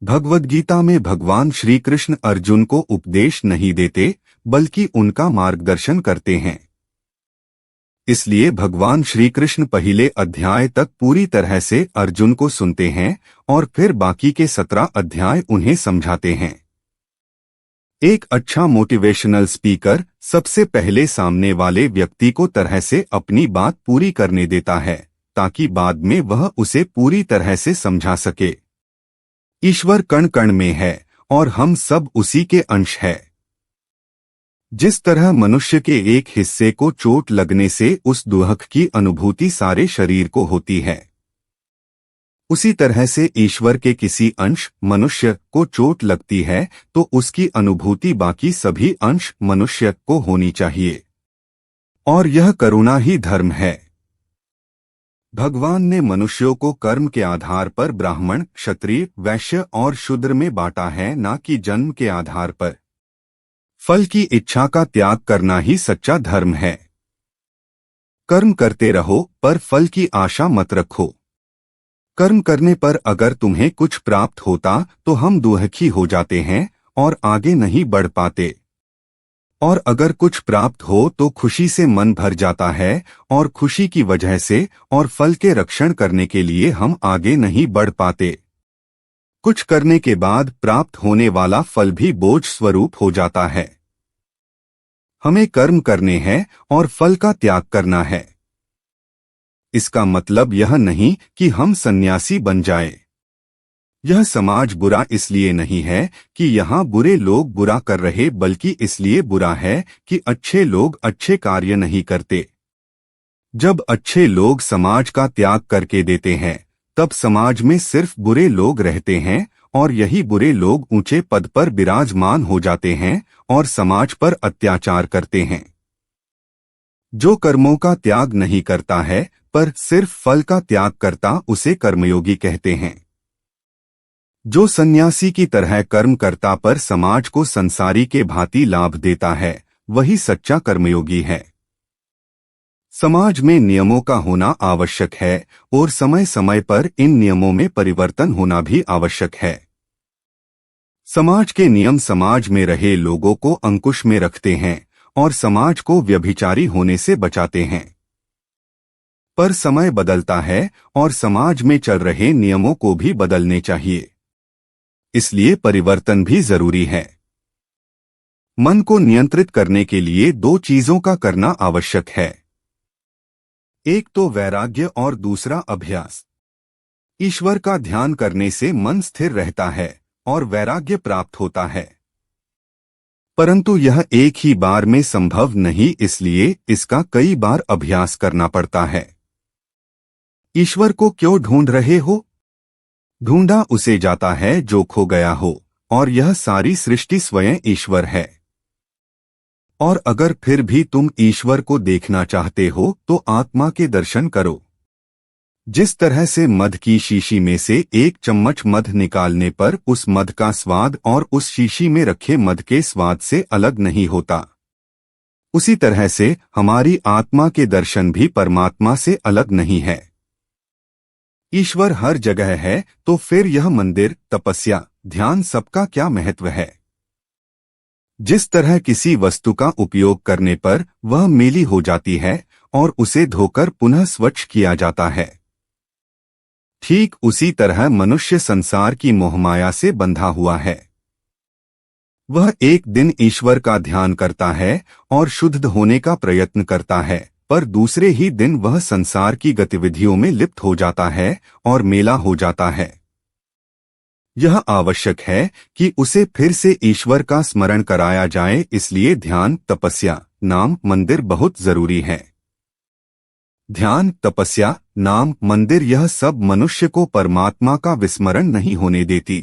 भगवद गीता में भगवान श्री कृष्ण अर्जुन को उपदेश नहीं देते बल्कि उनका मार्गदर्शन करते हैं। इसलिए भगवान श्री कृष्ण पहले अध्याय तक पूरी तरह से अर्जुन को सुनते हैं और फिर बाकी के 17 अध्याय उन्हें समझाते हैं। एक अच्छा मोटिवेशनल स्पीकर सबसे पहले सामने वाले व्यक्ति को तरह से अपनी बात पूरी करने देता है ताकि बाद में वह उसे पूरी तरह से समझा सके। ईश्वर कण कण में है और हम सब उसी के अंश है। जिस तरह मनुष्य के एक हिस्से को चोट लगने से उस दुख की अनुभूति सारे शरीर को होती है, उसी तरह से ईश्वर के किसी अंश मनुष्य को चोट लगती है तो उसकी अनुभूति बाकी सभी अंश मनुष्य को होनी चाहिए। और यह करुणा ही धर्म है। भगवान ने मनुष्यों को कर्म के आधार पर ब्राह्मण, क्षत्रिय, वैश्य और शूद्र में बांटा है, न कि जन्म के आधार पर। फल की इच्छा का त्याग करना ही सच्चा धर्म है। कर्म करते रहो पर फल की आशा मत रखो। कर्म करने पर अगर तुम्हें कुछ प्राप्त होता तो हम दुखी हो जाते हैं और आगे नहीं बढ़ पाते, और अगर कुछ प्राप्त हो तो खुशी से मन भर जाता है और खुशी की वजह से और फल के रक्षण करने के लिए हम आगे नहीं बढ़ पाते। कुछ करने के बाद प्राप्त होने वाला फल भी बोझ स्वरूप हो जाता है। हमें कर्म करने हैं और फल का त्याग करना है। इसका मतलब यह नहीं कि हम सन्यासी बन जाएं। यह समाज बुरा इसलिए नहीं है कि यहाँ बुरे लोग बुरा कर रहे, बल्कि इसलिए बुरा है कि अच्छे लोग अच्छे कार्य नहीं करते। जब अच्छे लोग समाज का त्याग करके देते हैं तब समाज में सिर्फ बुरे लोग रहते हैं और यही बुरे लोग ऊंचे पद पर विराजमान हो जाते हैं और समाज पर अत्याचार करते हैं। जो कर्मों का त्याग नहीं करता है पर सिर्फ फल का त्याग करता उसे कर्मयोगी कहते हैं। जो सन्यासी की तरह कर्म करता पर समाज को संसारी के भांति लाभ देता है वही सच्चा कर्मयोगी है। समाज में नियमों का होना आवश्यक है और समय समय पर इन नियमों में परिवर्तन होना भी आवश्यक है। समाज के नियम समाज में रहे लोगों को अंकुश में रखते हैं और समाज को व्यभिचारी होने से बचाते हैं। पर समय बदलता है और समाज में चल रहे नियमों को भी बदलने चाहिए, इसलिए परिवर्तन भी जरूरी है। मन को नियंत्रित करने के लिए 2 चीजों का करना आवश्यक है, एक तो वैराग्य और दूसरा अभ्यास। ईश्वर का ध्यान करने से मन स्थिर रहता है और वैराग्य प्राप्त होता है, परंतु यह एक ही बार में संभव नहीं, इसलिए इसका कई बार अभ्यास करना पड़ता है। ईश्वर को क्यों ढूंढ रहे हो? ढूंढा उसे जाता है जो खो गया हो, और यह सारी सृष्टि स्वयं ईश्वर है। और अगर फिर भी तुम ईश्वर को देखना चाहते हो तो आत्मा के दर्शन करो। जिस तरह से मध की शीशी में से 1 चम्मच मध निकालने पर उस मध का स्वाद और उस शीशी में रखे मध के स्वाद से अलग नहीं होता, उसी तरह से हमारी आत्मा के दर्शन भी परमात्मा से अलग नहीं है। ईश्वर हर जगह है तो फिर यह मंदिर, तपस्या, ध्यान सबका क्या महत्व है? जिस तरह किसी वस्तु का उपयोग करने पर वह मैली हो जाती है और उसे धोकर पुनः स्वच्छ किया जाता है, ठीक उसी तरह मनुष्य संसार की मोहमाया से बंधा हुआ है। वह एक दिन ईश्वर का ध्यान करता है और शुद्ध होने का प्रयत्न करता है, पर दूसरे ही दिन वह संसार की गतिविधियों में लिप्त हो जाता है और मेला हो जाता है। यह आवश्यक है कि उसे फिर से ईश्वर का स्मरण कराया जाए, इसलिए ध्यान, तपस्या, नाम, मंदिर बहुत जरूरी है। ध्यान, तपस्या, नाम, मंदिर यह सब मनुष्य को परमात्मा का विस्मरण नहीं होने देती।